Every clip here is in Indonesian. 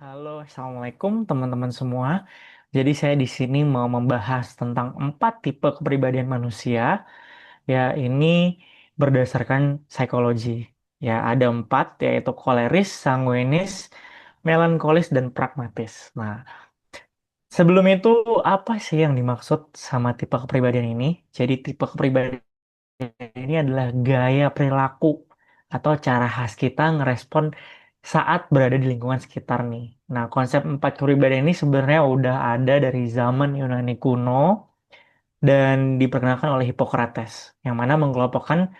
Halo, Assalamualaikum teman-teman semua. Jadi saya di sini mau membahas tentang 4 tipe kepribadian manusia. Ya, ini berdasarkan psikologi. Ya, ada 4, yaitu koleris, sanguinis, melankolis, dan pragmatis. Nah, sebelum itu apa sih yang dimaksud sama tipe kepribadian ini? Jadi tipe kepribadian ini adalah gaya perilaku atau cara khas kita ngerespon saat berada di lingkungan sekitar nih. Nah, konsep 4 kepribadian ini sebenarnya udah ada dari zaman Yunani kuno dan diperkenalkan oleh Hippocrates, yang mana mengelompokkan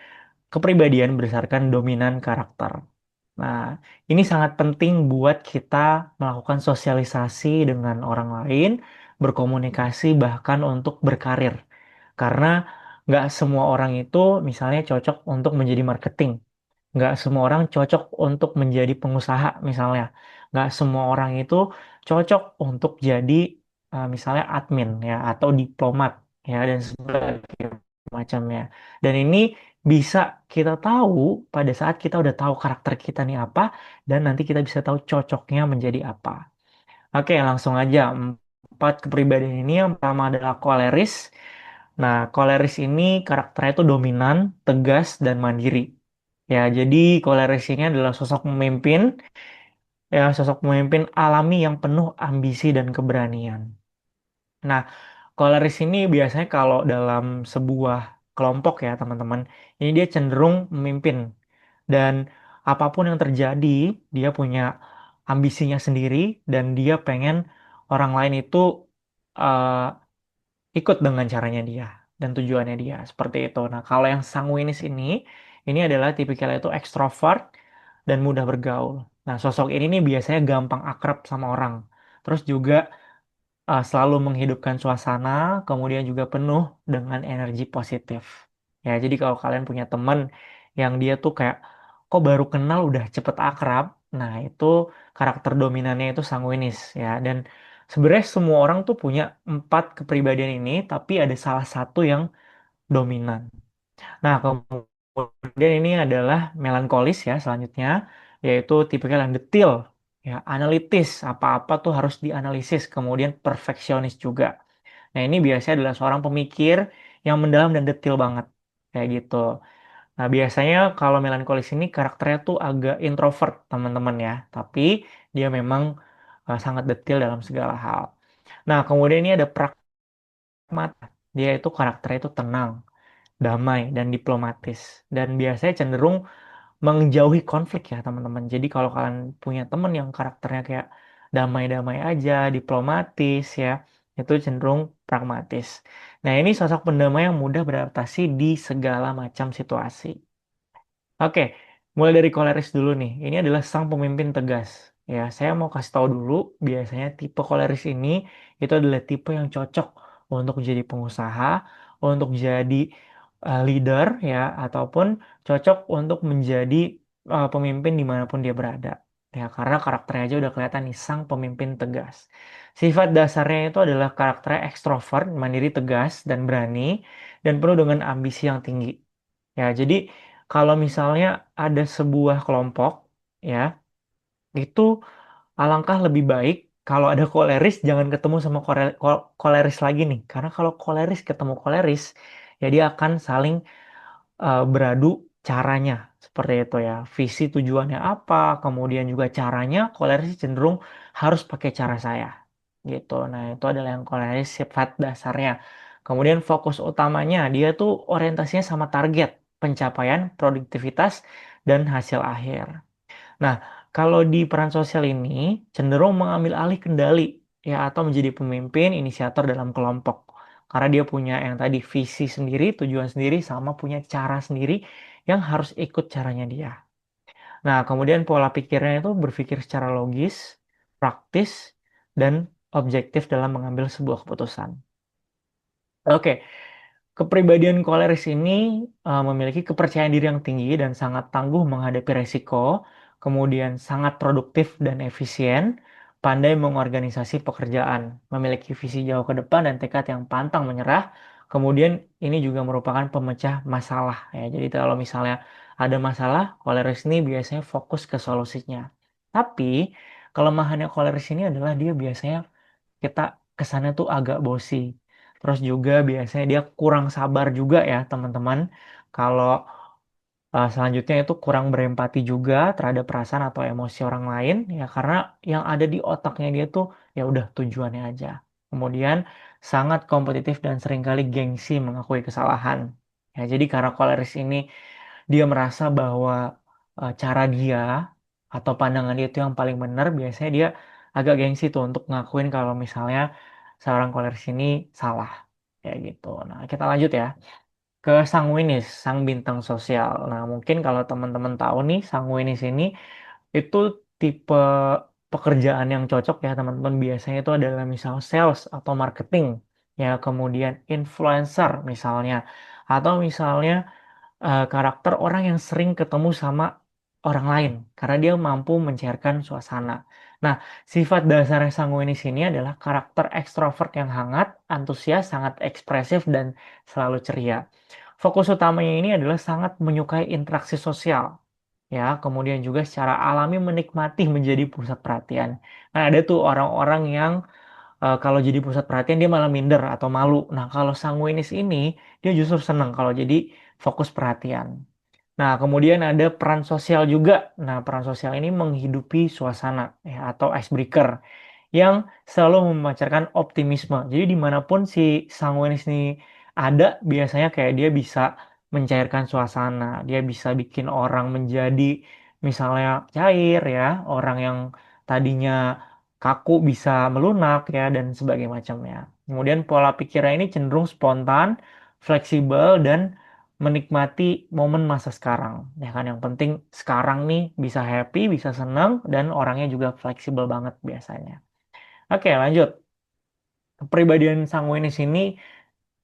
kepribadian berdasarkan dominan karakter. Nah, ini sangat penting buat kita melakukan sosialisasi dengan orang lain, berkomunikasi, bahkan untuk berkarir. Karena nggak semua orang itu misalnya cocok untuk menjadi marketing. Nggak semua orang cocok untuk menjadi pengusaha misalnya. Nggak semua orang itu cocok untuk jadi misalnya admin ya atau diplomat ya dan sebagainya macamnya. Dan ini bisa kita tahu pada saat kita udah tahu karakter kita nih apa dan nanti kita bisa tahu cocoknya menjadi apa. Oke, langsung aja. 4 kepribadian ini yang pertama adalah koleris. Nah, koleris ini karakternya itu dominan, tegas, dan mandiri. Ya, jadi koleris ini adalah sosok pemimpin, ya sosok pemimpin alami yang penuh ambisi dan keberanian. Nah, koleris ini biasanya kalau dalam sebuah kelompok ya teman-teman, ini dia cenderung memimpin dan apapun yang terjadi, dia punya ambisinya sendiri dan dia pengen orang lain itu eh, ikut dengan caranya dia dan tujuannya dia seperti itu. Nah, kalau yang sanguinis ini adalah tipikalnya itu ekstrovert dan mudah bergaul. Nah, sosok ini nih biasanya gampang akrab sama orang. Terus juga selalu menghidupkan suasana, kemudian juga penuh dengan energi positif. Ya, jadi kalau kalian punya teman yang dia tuh kayak kok baru kenal udah cepet akrab, nah itu karakter dominannya itu sanguinis ya. Dan sebenarnya semua orang tuh punya 4 kepribadian ini, tapi ada salah satu yang dominan. Nah, kemudian ini adalah melankolis ya selanjutnya, yaitu tipikal yang detil, ya, analitis, apa-apa tuh harus dianalisis, kemudian perfeksionis juga. Nah, ini biasanya adalah seorang pemikir yang mendalam dan detil banget, kayak gitu. Nah, biasanya kalau melankolis ini karakternya tuh agak introvert, teman-teman ya, tapi dia memang sangat detil dalam segala hal. Nah, kemudian ini ada pragmatis. Dia itu karakternya itu tenang, damai, dan diplomatis. Dan biasanya cenderung menjauhi konflik ya teman-teman. Jadi kalau kalian punya teman yang karakternya kayak damai-damai aja, diplomatis ya, itu cenderung pragmatis. Nah, ini sosok pendamai yang mudah beradaptasi di segala macam situasi. Oke, mulai dari koleris dulu nih. Ini adalah sang pemimpin tegas. Ya, saya mau kasih tahu dulu, biasanya tipe koleris ini itu adalah tipe yang cocok untuk jadi pengusaha, untuk jadi leader ya, ataupun cocok untuk menjadi pemimpin dimanapun dia berada. Ya, karena karakternya aja udah kelihatan nih, sang pemimpin tegas. Sifat dasarnya itu adalah karakternya ekstrovert, mandiri, tegas, dan berani, dan penuh dengan ambisi yang tinggi. Ya, jadi kalau misalnya ada sebuah kelompok, ya, itu alangkah lebih baik kalau ada koleris jangan ketemu sama koleris lagi nih. Karena kalau koleris ketemu koleris, ya dia akan saling beradu caranya. Seperti itu ya. Visi tujuannya apa, kemudian juga caranya, koleris cenderung harus pakai cara saya. Gitu. Nah, itu adalah yang koleris sifat dasarnya. Kemudian fokus utamanya, dia tuh orientasinya sama target, pencapaian, produktivitas, dan hasil akhir. Nah, kalau di peran sosial ini cenderung mengambil alih kendali ya atau menjadi pemimpin inisiator dalam kelompok. Karena dia punya yang tadi visi sendiri, tujuan sendiri, sama punya cara sendiri yang harus ikut caranya dia. Nah, kemudian pola pikirnya itu berpikir secara logis, praktis, dan objektif dalam mengambil sebuah keputusan. Oke, kepribadian koleris ini memiliki kepercayaan diri yang tinggi dan sangat tangguh menghadapi resiko, kemudian sangat produktif dan efisien, pandai mengorganisasi pekerjaan, memiliki visi jauh ke depan dan tekad yang pantang menyerah. Kemudian ini juga merupakan pemecah masalah ya. Jadi kalau misalnya ada masalah, koleris ini biasanya fokus ke solusinya. Tapi Kelemahannya koleris ini adalah dia biasanya kita kesannya tuh agak bosi. Terus juga biasanya dia kurang sabar juga ya teman-teman. Kalau selanjutnya itu kurang berempati juga terhadap perasaan atau emosi orang lain ya karena yang ada di otaknya dia tuh ya udah tujuannya aja. Kemudian sangat kompetitif dan seringkali gengsi mengakui kesalahan. Ya, jadi karena koleris ini dia merasa bahwa cara dia atau pandangan dia itu yang paling benar, biasanya dia agak gengsi tuh untuk ngakuin kalau misalnya seorang koleris ini salah. Kayak gitu. Nah, kita lanjut ya ke sanguinis, sang bintang sosial. Nah, mungkin kalau teman-teman tahu nih, sanguinis ini itu tipe pekerjaan yang cocok ya teman-teman. Biasanya itu adalah misal sales atau marketing, ya kemudian influencer misalnya, atau misalnya karakter orang yang sering ketemu sama orang lain, karena dia mampu mencairkan suasana. Nah, sifat dasar sanguinis ini adalah karakter ekstrovert yang hangat, antusias, sangat ekspresif, dan selalu ceria. Fokus utamanya ini adalah sangat menyukai interaksi sosial, ya, kemudian juga secara alami menikmati menjadi pusat perhatian. Nah, ada tuh orang-orang yang kalau jadi pusat perhatian dia malah minder atau malu. Nah, kalau sanguinis ini dia justru senang kalau jadi fokus perhatian. Nah, kemudian ada peran sosial juga. Nah, peran sosial ini menghidupi suasana ya, atau icebreaker yang selalu memancarkan optimisme. Jadi dimanapun si sanguinis ini ada, biasanya kayak dia bisa mencairkan suasana, dia bisa bikin orang menjadi misalnya cair ya, orang yang tadinya kaku bisa melunak ya dan sebagainya macamnya. Kemudian pola pikirnya ini cenderung spontan, fleksibel dan menikmati momen masa sekarang. Ya kan yang penting sekarang nih bisa happy, bisa senang dan orangnya juga fleksibel banget biasanya. Oke, lanjut. Kepribadian sanguinis ini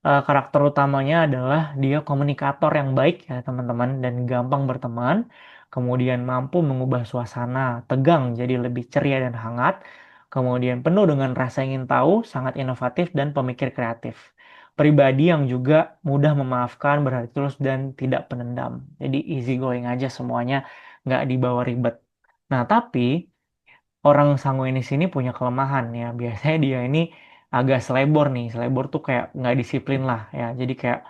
karakter utamanya adalah dia komunikator yang baik ya teman-teman dan gampang berteman. Kemudian mampu mengubah suasana tegang jadi lebih ceria dan hangat. Kemudian penuh dengan rasa ingin tahu, sangat inovatif dan pemikir kreatif. Pribadi yang juga mudah memaafkan, berhati tulus dan tidak penendam. Jadi easy going aja semuanya, nggak dibawa ribet. Nah, tapi orang sanguinis ini punya kelemahan ya. Biasanya dia ini agak selebor nih. Selebor tuh kayak nggak disiplin lah ya. Jadi kayak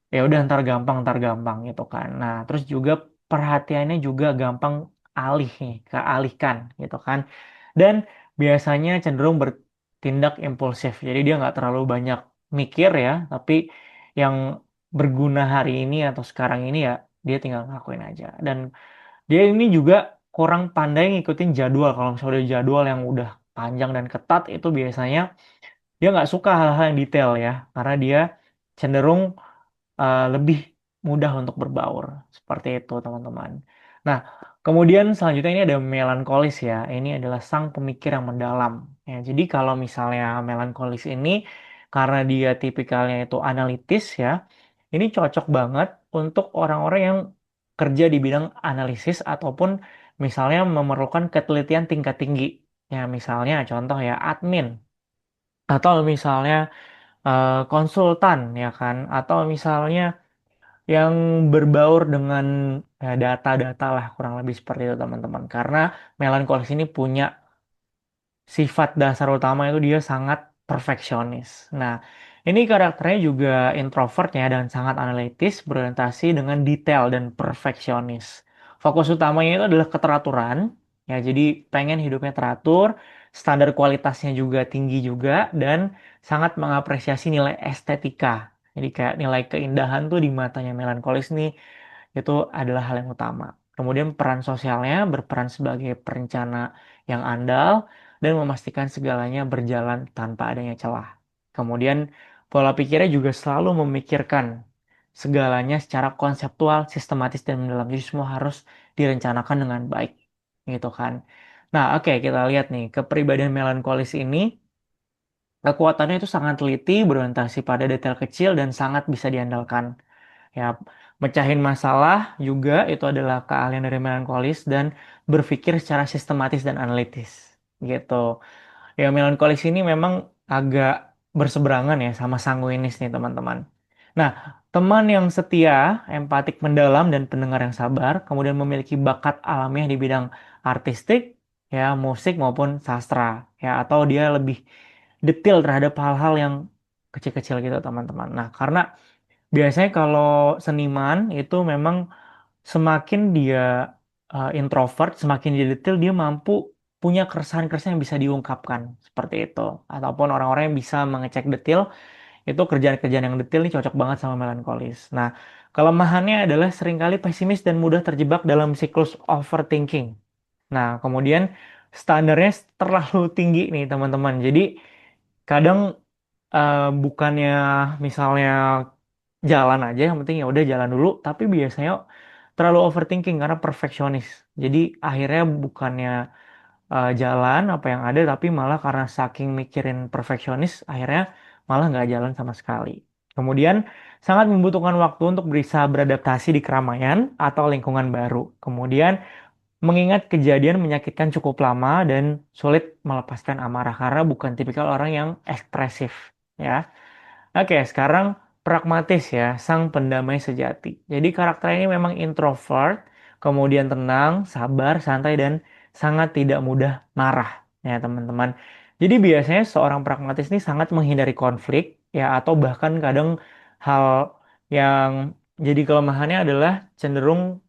ya udah ntar gampang gitu kan. Nah, terus juga perhatiannya juga gampang alih nih, kealihkan gitu kan. Dan biasanya cenderung bertindak impulsif. Jadi dia nggak terlalu banyak mikir ya, tapi yang berguna hari ini atau sekarang ini ya dia tinggal ngakuin aja. Dan dia ini juga kurang pandai ngikutin jadwal. Kalau misalnya udah jadwal yang udah panjang dan ketat itu biasanya dia nggak suka hal-hal yang detail ya, karena dia cenderung lebih mudah untuk berbaur. Seperti itu teman-teman. Nah, kemudian selanjutnya ini ada melankolis ya. Ini adalah sang pemikir yang mendalam. Ya, jadi kalau misalnya melankolis ini karena dia tipikalnya itu analitis ya, ini cocok banget untuk orang-orang yang kerja di bidang analisis ataupun misalnya memerlukan ketelitian tingkat tinggi. Ya, misalnya contoh ya admin atau misalnya konsultan ya kan atau misalnya yang berbaur dengan data-data lah kurang lebih seperti itu teman-teman. Karena melankolis ini punya sifat dasar utama itu dia sangat perfeksionis. Nah, ini karakternya juga introvert ya dan sangat analitis, berorientasi dengan detail dan perfeksionis. Fokus utamanya itu adalah keteraturan, ya jadi pengen hidupnya teratur, standar kualitasnya juga tinggi juga, dan sangat mengapresiasi nilai estetika. Jadi kayak nilai keindahan tuh di matanya melankolis nih itu adalah hal yang utama. Kemudian peran sosialnya berperan sebagai perencana yang andal dan memastikan segalanya berjalan tanpa adanya celah. Kemudian pola pikirnya juga selalu memikirkan segalanya secara konseptual, sistematis dan mendalam. Jadi semua harus direncanakan dengan baik, gitu kan. Nah, oke kita lihat nih kepribadian melankolis ini kekuatannya itu sangat teliti, berorientasi pada detail kecil dan sangat bisa diandalkan. Ya, mecahin masalah juga itu adalah keahlian dari melankolis dan berpikir secara sistematis dan analitis. Gitu. Ya, melankolis ini memang agak berseberangan ya sama sanguinis nih, teman-teman. Nah, teman yang setia, empatik mendalam dan pendengar yang sabar, kemudian memiliki bakat alamiah di bidang artistik, ya musik maupun sastra, ya atau dia lebih detail terhadap hal-hal yang kecil-kecil gitu teman-teman. Nah, karena biasanya kalau seniman itu memang semakin dia introvert, semakin dia detail, dia mampu punya keresahan-keresahan yang bisa diungkapkan seperti itu. Ataupun orang-orang yang bisa mengecek detail, itu kerjaan-kerjaan yang detail ini cocok banget sama melankolis. Nah, kelemahannya adalah seringkali pesimis dan mudah terjebak dalam siklus overthinking. Nah, kemudian standarnya terlalu tinggi nih teman-teman. Jadi kadang bukannya misalnya jalan aja, yang penting ya udah jalan dulu, tapi biasanya terlalu overthinking karena perfeksionis. Jadi akhirnya bukannya jalan apa yang ada, tapi malah karena saking mikirin perfeksionis, akhirnya malah nggak jalan sama sekali. Kemudian sangat membutuhkan waktu untuk bisa beradaptasi di keramaian atau lingkungan baru. Kemudian mengingat kejadian menyakitkan cukup lama dan sulit melepaskan amarah karena bukan tipikal orang yang ekspresif, ya. Oke, sekarang pragmatis ya, sang pendamai sejati. Jadi karakter ini memang introvert, kemudian tenang, sabar, santai, dan sangat tidak mudah marah, ya teman-teman. Jadi biasanya seorang pragmatis ini sangat menghindari konflik, ya atau bahkan kadang hal yang jadi kelemahannya adalah cenderung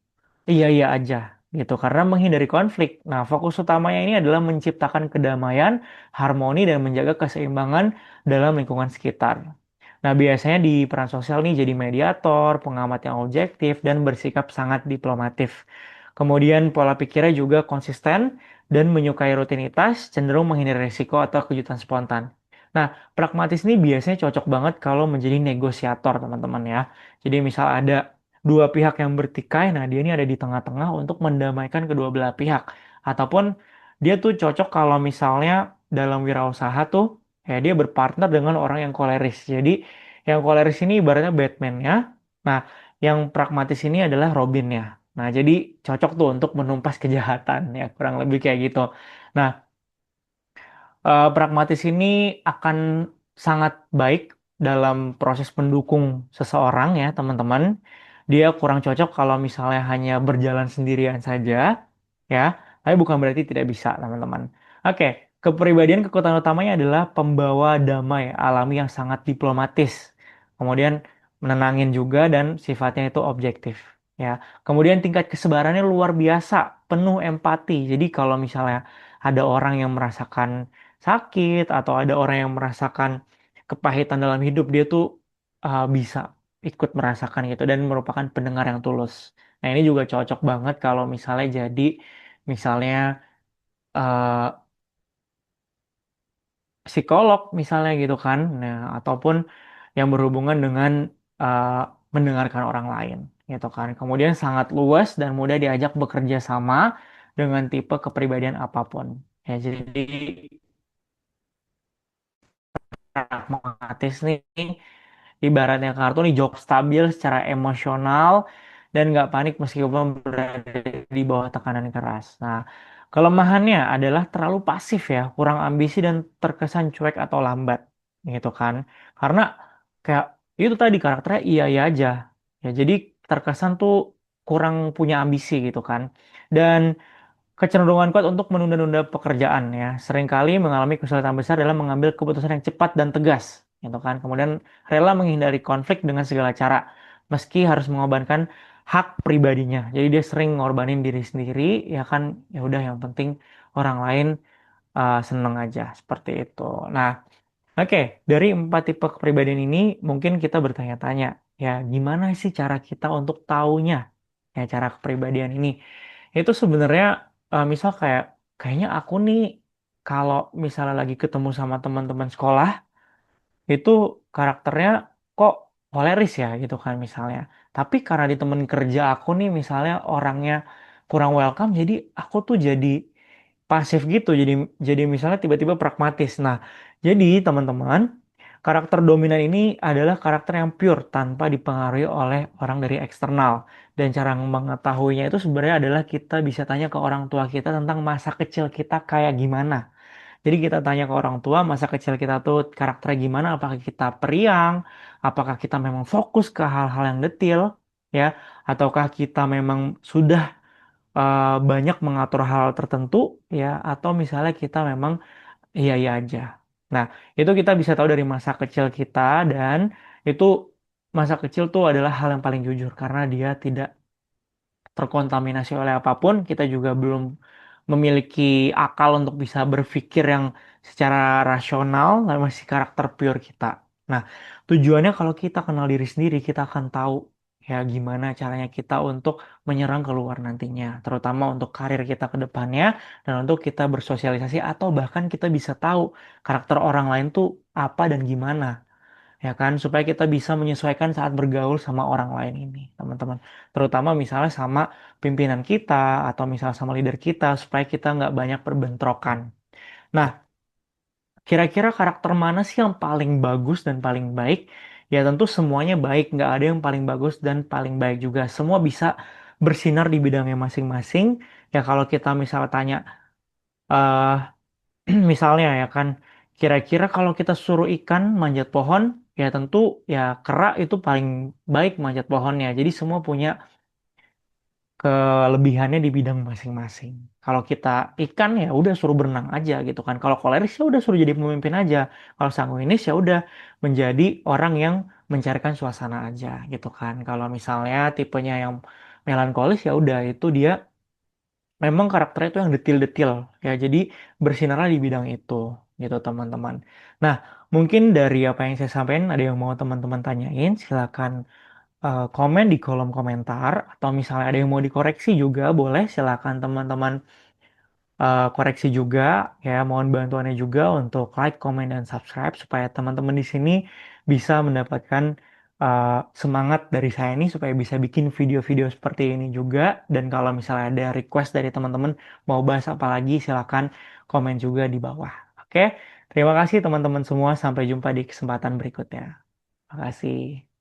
iya iya aja gitu karena menghindari konflik. Nah, fokus utamanya ini adalah menciptakan kedamaian, harmoni dan menjaga keseimbangan dalam lingkungan sekitar. Nah, biasanya di peran sosial nih jadi mediator, pengamat yang objektif dan bersikap sangat diplomatif. Kemudian pola pikirnya juga konsisten dan menyukai rutinitas, cenderung menghindari risiko atau kejutan spontan. Nah, pragmatis ini biasanya cocok banget kalau menjadi negosiator, teman-teman ya. Jadi misal ada dua pihak yang bertikai, nah dia ini ada di tengah-tengah untuk mendamaikan kedua belah pihak. Ataupun dia tuh cocok kalau misalnya dalam wirausaha tuh, ya dia berpartner dengan orang yang koleris. Jadi yang koleris ini ibaratnya Batman ya. Nah, yang pragmatis ini adalah Robin ya. Nah, jadi cocok tuh untuk menumpas kejahatan ya, kurang lebih kayak gitu. Nah, pragmatis ini akan sangat baik dalam proses mendukung seseorang ya, teman-teman. Dia kurang cocok kalau misalnya hanya berjalan sendirian saja, ya. Tapi bukan berarti tidak bisa, teman-teman. Oke, kepribadian kekuatan utamanya adalah pembawa damai alami yang sangat diplomatis. Kemudian menenangin juga dan sifatnya itu objektif, ya. Kemudian tingkat kesebarannya luar biasa, penuh empati. Jadi kalau misalnya ada orang yang merasakan sakit atau ada orang yang merasakan kepahitan dalam hidup dia tuh bisa ikut merasakan gitu dan merupakan pendengar yang tulus. Nah, ini juga cocok banget kalau misalnya jadi misalnya eh, psikolog misalnya gitu kan. Nah, ataupun yang berhubungan dengan eh, mendengarkan orang lain gitu kan. Kemudian sangat luas dan mudah diajak bekerja sama dengan tipe kepribadian apapun. Ya, jadi pragmatis nih ibaratnya kartu nih jawab stabil secara emosional dan nggak panik meskipun berada di bawah tekanan keras. Nah, kelemahannya adalah terlalu pasif ya, kurang ambisi dan terkesan cuek atau lambat gitu kan. Karena kayak itu tadi karakternya iya iya aja. Ya, jadi terkesan tuh kurang punya ambisi gitu kan. Dan kecenderungan kuat untuk menunda-nunda pekerjaan ya. Seringkali mengalami kesulitan besar dalam mengambil keputusan yang cepat dan tegas, gitu kan. Kemudian rela menghindari konflik dengan segala cara, meski harus mengorbankan hak pribadinya. Jadi dia sering ngorbanin diri sendiri, ya kan. Ya udah, yang penting orang lain seneng aja seperti itu. Nah, oke, dari empat tipe kepribadian ini mungkin kita bertanya-tanya, ya gimana sih cara kita untuk taunya, ya cara kepribadian ini? Itu sebenarnya misal kayaknya aku nih kalau misalnya lagi ketemu sama teman-teman sekolah itu karakternya kok koleris ya gitu kan misalnya. Tapi karena di temen kerja aku nih misalnya orangnya kurang welcome, jadi aku tuh jadi pasif gitu. Jadi misalnya tiba-tiba pragmatis. Nah, jadi teman-teman, karakter dominan ini adalah karakter yang pure tanpa dipengaruhi oleh orang dari eksternal. Dan cara mengetahuinya itu sebenarnya adalah kita bisa tanya ke orang tua kita tentang masa kecil kita kayak gimana. Jadi kita tanya ke orang tua masa kecil kita tuh karakternya gimana, apakah kita periang, apakah kita memang fokus ke hal-hal yang detil, ya, ataukah kita memang sudah banyak mengatur hal tertentu ya, atau misalnya kita memang iya iya aja. Nah, itu kita bisa tahu dari masa kecil kita, dan itu masa kecil tuh adalah hal yang paling jujur karena dia tidak terkontaminasi oleh apapun. Kita juga belum memiliki akal untuk bisa berpikir yang secara rasional, dan masih karakter pure kita. Nah, tujuannya kalau kita kenal diri sendiri, kita akan tahu ya gimana caranya kita untuk menyerang keluar nantinya, terutama untuk karir kita ke depannya, dan untuk kita bersosialisasi, atau bahkan kita bisa tahu karakter orang lain tuh apa dan gimana, ya kan, supaya kita bisa menyesuaikan saat bergaul sama orang lain ini, teman-teman. Terutama misalnya sama pimpinan kita, atau misalnya sama leader kita, supaya kita nggak banyak perbentrokan. Nah, kira-kira karakter mana sih yang paling bagus dan paling baik? Ya tentu semuanya baik, nggak ada yang paling bagus dan paling baik juga. Semua bisa bersinar di bidangnya masing-masing. Ya kalau kita misal tanya, eh misalnya ya kan, kira-kira kalau kita suruh ikan manjat pohon, ya tentu ya kera itu paling baik manjat pohonnya. Jadi semua punya kelebihannya di bidang masing-masing. Kalau kita ikan ya udah suruh berenang aja gitu kan. Kalau koleris ya udah suruh jadi pemimpin aja. Kalau sanguinis ya udah menjadi orang yang mencarikan suasana aja gitu kan. Kalau misalnya tipenya yang melankolis ya udah itu dia memang karakternya itu yang detil-detil ya. Jadi bersinarlah di bidang itu gitu teman-teman. Nah, mungkin dari apa yang saya sampaikan ada yang mau teman-teman tanyain, silakan komen di kolom komentar, atau misalnya ada yang mau dikoreksi juga boleh, silakan teman-teman koreksi juga ya, mohon bantuannya juga untuk like, comment, dan subscribe supaya teman-teman di sini bisa mendapatkan uh, semangat dari saya ini supaya bisa bikin video-video seperti ini juga. Dan kalau misalnya ada request dari teman-teman mau bahas apa lagi, silakan komen juga di bawah. Oke, terima kasih teman-teman semua, sampai jumpa di kesempatan berikutnya. Terima kasih.